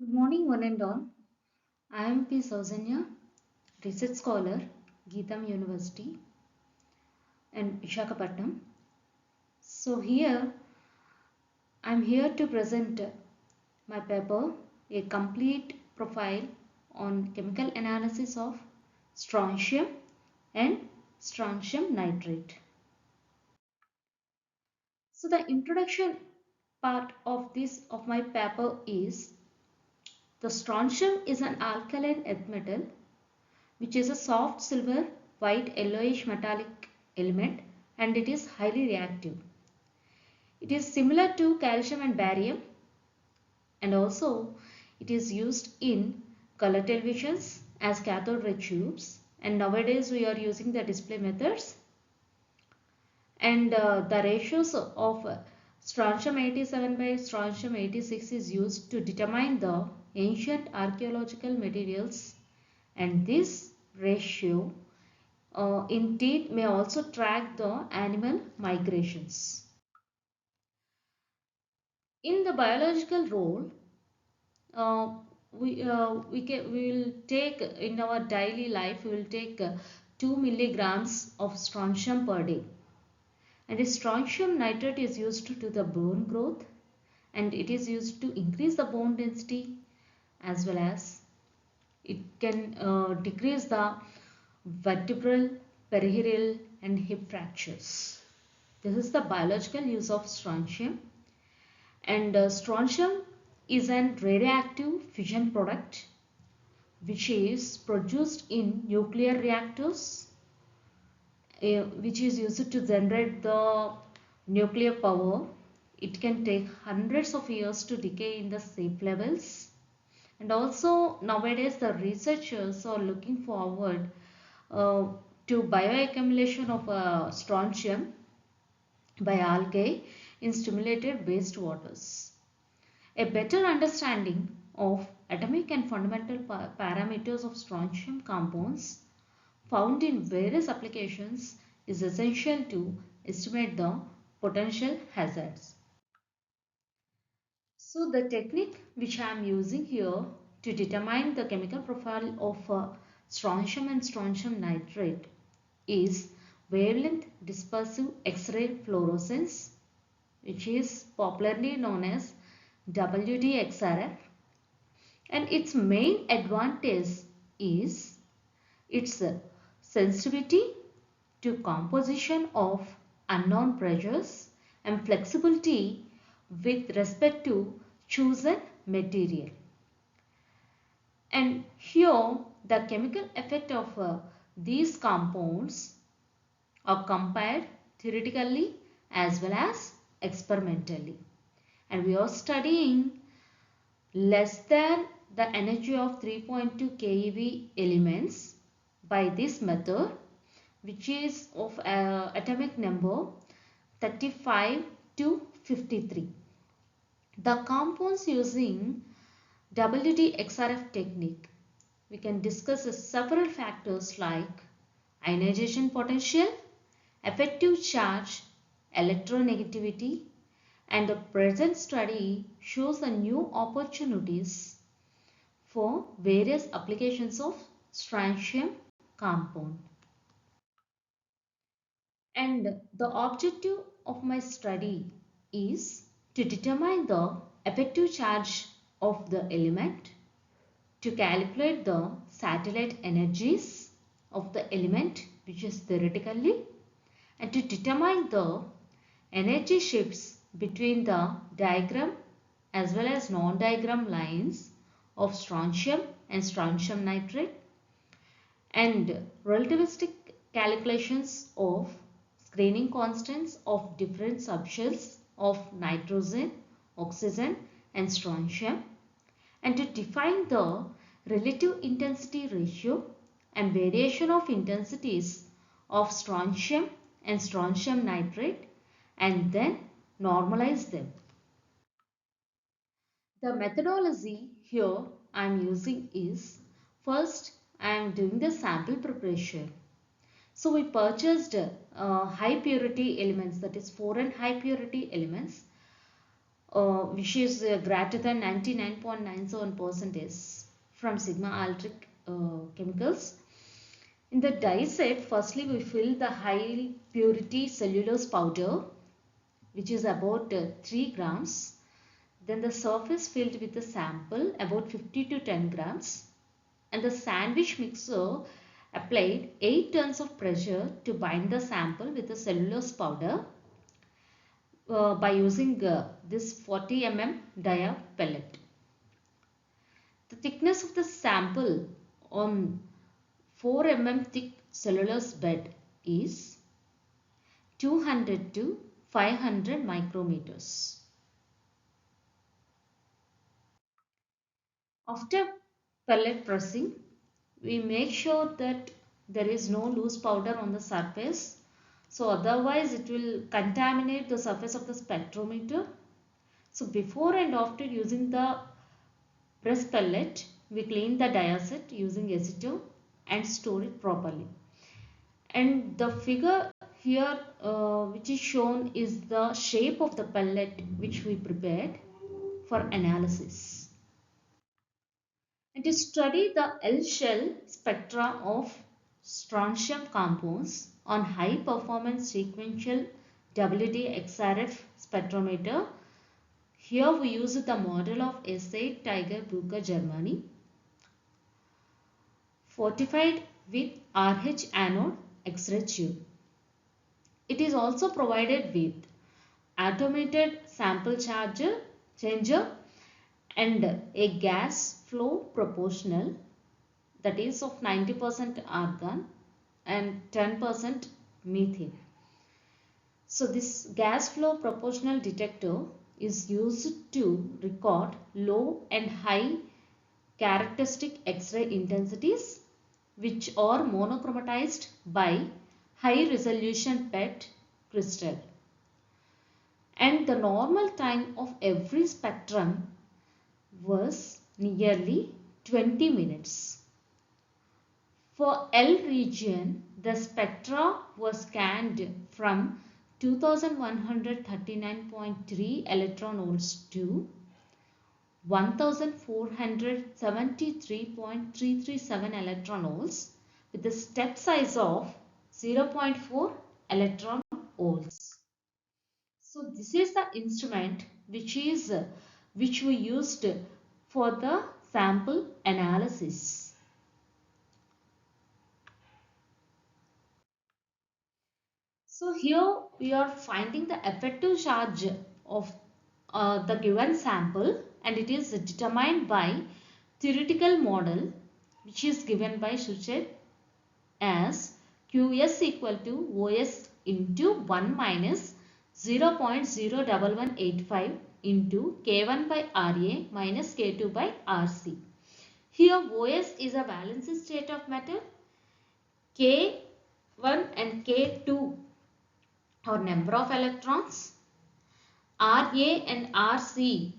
Good morning, one and all. I am P. Sowjanya, research scholar, Geetham University and Visakhapatnam. So here I am here to present my paper, a complete profile on chemical analysis of strontium and strontium nitrate. So the introduction part of my paper is the strontium is an alkaline earth metal which is a soft silver white yellowish metallic element, and it is highly reactive. It is similar to calcium and barium, and also it is used in color televisions as cathode ray tubes, and nowadays we are using the display methods, and the ratios of strontium 87 by strontium 86 is used to determine the ancient archaeological materials, and this ratio indeed may also track the animal migrations. In the biological role, uh, we will take in our daily life, we will take 2 milligrams of strontium per day. And the strontium nitrate is used to the bone growth, and it is used to increase the bone density, as well as it can decrease the vertebral, peripheral and hip fractures. This is the biological use of strontium, and strontium is an radioactive fission product which is produced in nuclear reactors, which is used to generate the nuclear power. It can take hundreds of years to decay in the safe levels, and also nowadays the researchers are looking forward uh, to bioaccumulation of strontium by algae in stimulated wastewaters. A better understanding of atomic and fundamental parameters of strontium compounds found in various applications is essential to estimate the potential hazards. So the technique which I am using here to determine the chemical profile of strontium and strontium nitrate is wavelength dispersive X-ray fluorescence, which is popularly known as WDXRF, and its main advantage is its sensitivity to composition of unknown pressures and flexibility with respect to chosen material. And here the chemical effect of these compounds are compared theoretically as well as experimentally, and we are studying less than the energy of 3.2 keV elements by this method, which is of atomic number 35 to 53. The compounds using WDXRF technique, we can discuss several factors like ionization potential, effective charge, electronegativity, and the present study shows the new opportunities for various applications of strontium compound. And the objective of my study is to determine the effective charge of the element, to calculate the satellite energies of the element, which is theoretically, and to determine the energy shifts between the diagram as well as non-diagram lines of strontium and strontium nitrate, and relativistic calculations of screening constants of different subshells of nitrogen, oxygen and strontium, and to define the relative intensity ratio and variation of intensities of strontium and strontium nitrate, and then normalize them. The methodology here I am using is, first I am doing the sample preparation. So we purchased high purity elements, that is 4N high purity elements, which is greater than 99.97% from sigma aldrich chemicals. In the dye set, firstly we fill the high purity cellulose powder, which is about 3 grams. Then the surface filled with the sample, about 50 to 10 grams. And the sandwich mixer applied 8 tons of pressure to bind the sample with the cellulose powder by using this 40 mm dia pellet. The thickness of the sample on 4 mm thick cellulose bed is 200 to 500 micrometers. After pellet pressing, we make sure that there is no loose powder on the surface. So otherwise it will contaminate the surface of the spectrometer. So before and after using the press pellet, we clean the dia set using acetone and store it properly. And the figure here which is shown is the shape of the pellet which we prepared for analysis. And to study the L shell spectra of strontium compounds on high performance sequential WDXRF spectrometer, here we use the model of S8 Tiger Bruker Germany, fortified with RH anode X-ray tube. It is also provided with automated sample changer and a gas flow proportional, that is of 90% argon and 10% methane. So this gas flow proportional detector is used to record low and high characteristic X-ray intensities which are monochromatized by high resolution PET crystal. And the normal time of every spectrum was nearly 20 minutes. For L region, the spectra was scanned from 2139.3 electron volts to 1473.337 electron volts with a step size of 0.4 electron volts. So this is the instrument which we used for the sample analysis. So here we are finding the effective charge of the given sample, and it is determined by theoretical model which is given by Suchet as Qs equal to Os into 1 minus 0.01185 into K1 by Ra minus K2 by Rc. Here Os is a valency state of matter, K1 and K2 are number of electrons, Ra and Rc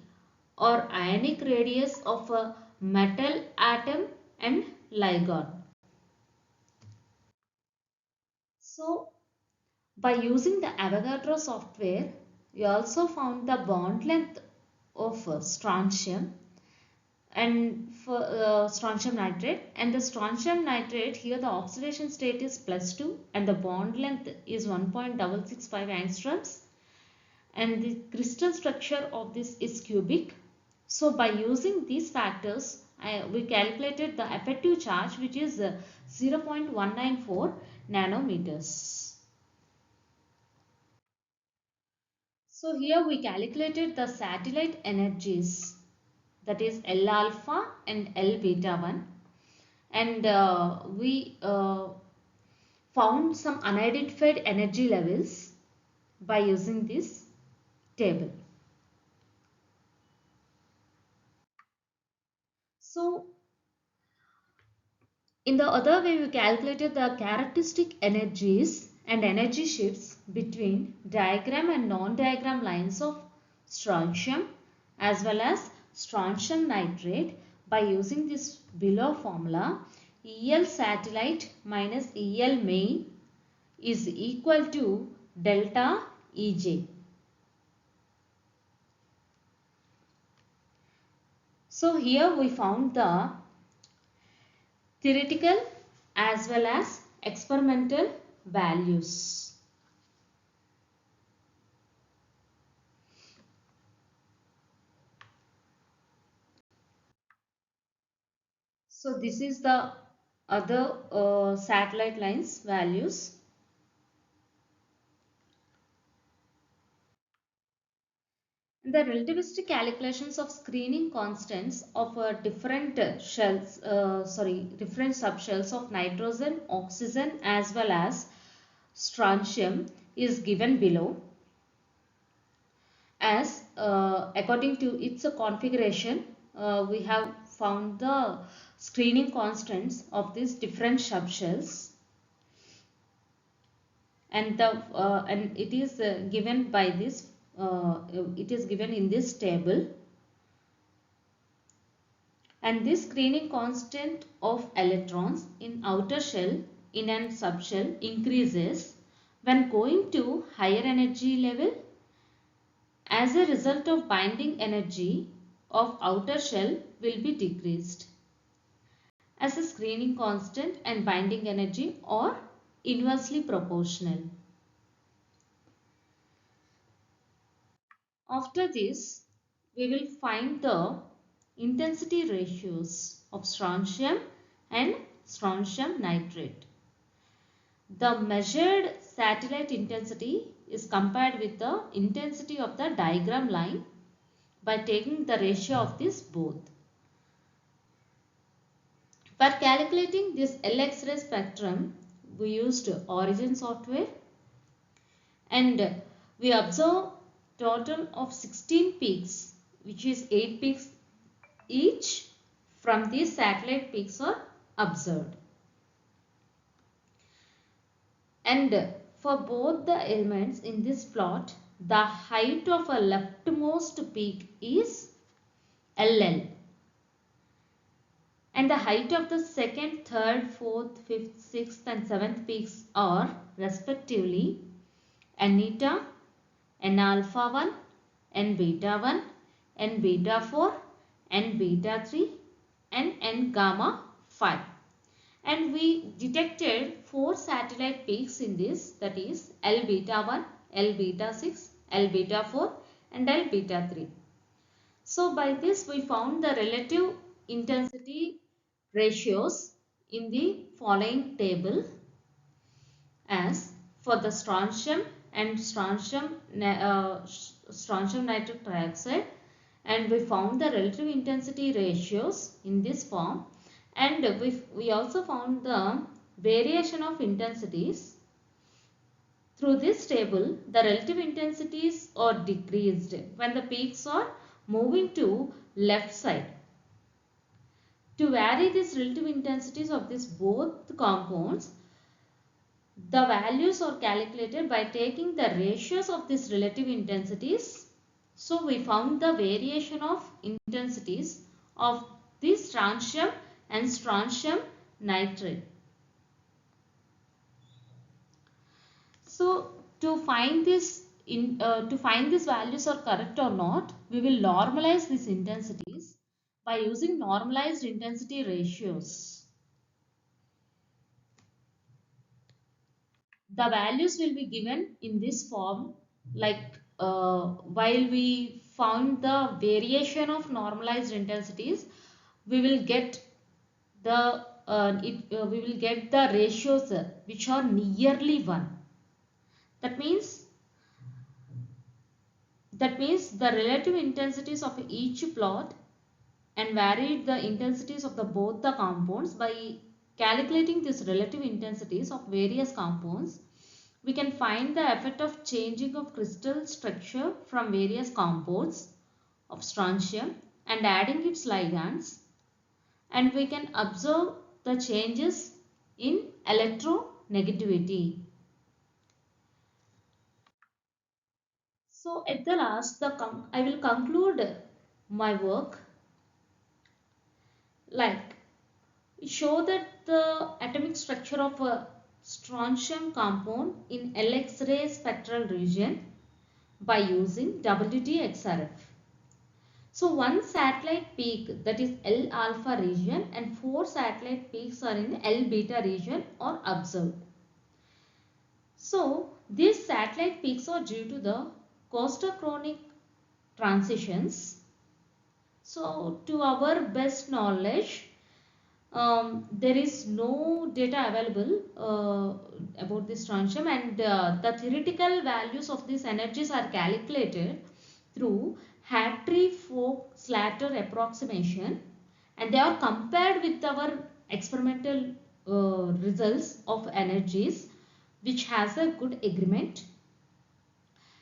are ionic radius of a metal atom and ligand. So by using the Avogadro software, we also found the bond length of strontium and for strontium nitrate, and the strontium nitrate, here the oxidation state is +2 and the bond length is 1.665 angstroms, and the crystal structure of this is cubic. So by using these factors, we calculated the effective charge, which is 0.194 nanometers. So here we calculated the satellite energies, that is L alpha and L beta 1, and we found some unidentified energy levels by using this table. So in the other way, we calculated the characteristic energies and energy shifts between diagram and non-diagram lines of strontium as well as strontium nitrate by using this below formula. EL satellite minus EL main is equal to delta EJ. So here we found the theoretical as well as experimental values. So this is the other satellite lines values. The relativistic calculations of screening constants of different different subshells of nitrogen, oxygen as well as strontium is given below. As according to its configuration, we have found the screening constants of these different subshells, and it is given by this. It is given in this table, and this screening constant of electrons in outer shell in an subshell increases when going to higher energy level. As a result of binding energy of outer shell will be decreased, as a screening constant and binding energy are inversely proportional. After this, we will find the intensity ratios of strontium and strontium nitrate. The measured satellite intensity is compared with the intensity of the diagram line by taking the ratio of these both. For calculating this L-X-ray spectrum, we used Origin software, and we observe total of 16 peaks, which is 8 peaks each from these satellite peaks are observed. And for both the elements in this plot, the height of a leftmost peak is LL, and the height of the second, third, fourth, fifth, sixth and seventh peaks are respectively N eta, N alpha 1, N beta 1, N beta 4, N beta 3 and N gamma 5. And we detected 4 satellite peaks in this, that is L beta 1, L beta 6, L beta 4 and L beta 3. So by this we found the relative intensity ratios in the following table, as for the strontium and strontium nitric trioxide, and we found the relative intensity ratios in this form, and we also found the variation of intensities. Through this table, the relative intensities are decreased when the peaks are moving to left side. To vary these relative intensities of these both compounds, the values are calculated by taking the ratios of these relative intensities. So we found the variation of intensities of this strontium and strontium nitrate. So to find these values are correct or not, we will normalize these intensities by using normalized intensity ratios. The values will be given in this form, like while we found the variation of normalized intensities, we will get the ratios which are nearly 1. That means the relative intensities of each plot and varied the intensities of both the compounds. By calculating these relative intensities of various compounds, we can find the effect of changing of crystal structure from various compounds of strontium and adding its ligands, and we can observe the changes in electronegativity. So at the last, I will conclude my work like show that the atomic structure of a strontium compound in L-X-ray spectral region by using WDXRF. So one satellite peak, that is L alpha region, and 4 satellite peaks are in L beta region are observed. So these satellite peaks are due to the costochronic transitions. So to our best knowledge, there is no data available about this strontium, and the theoretical values of these energies are calculated through Hartree-Fock-Slater approximation, and they are compared with our experimental results of energies, which has a good agreement.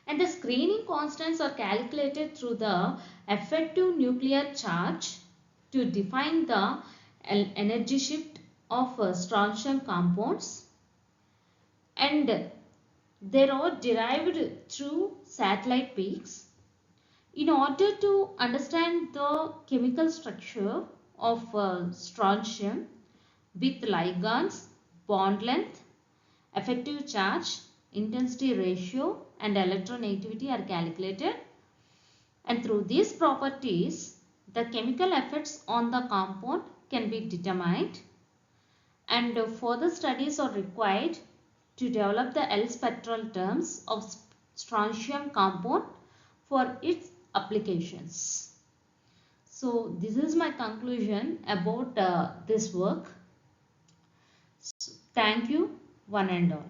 And the screening constants are calculated through the effective nuclear charge to define the energy shift of strontium compounds, and they are derived through satellite peaks. In order to understand the chemical structure of strontium with ligands, bond length, effective charge, intensity ratio and electronegativity are calculated, and through these properties the chemical effects on the compound can be determined, and further studies are required to develop the L spectral terms of strontium compound for its applications. So this is my conclusion about this work. So, thank you one and all.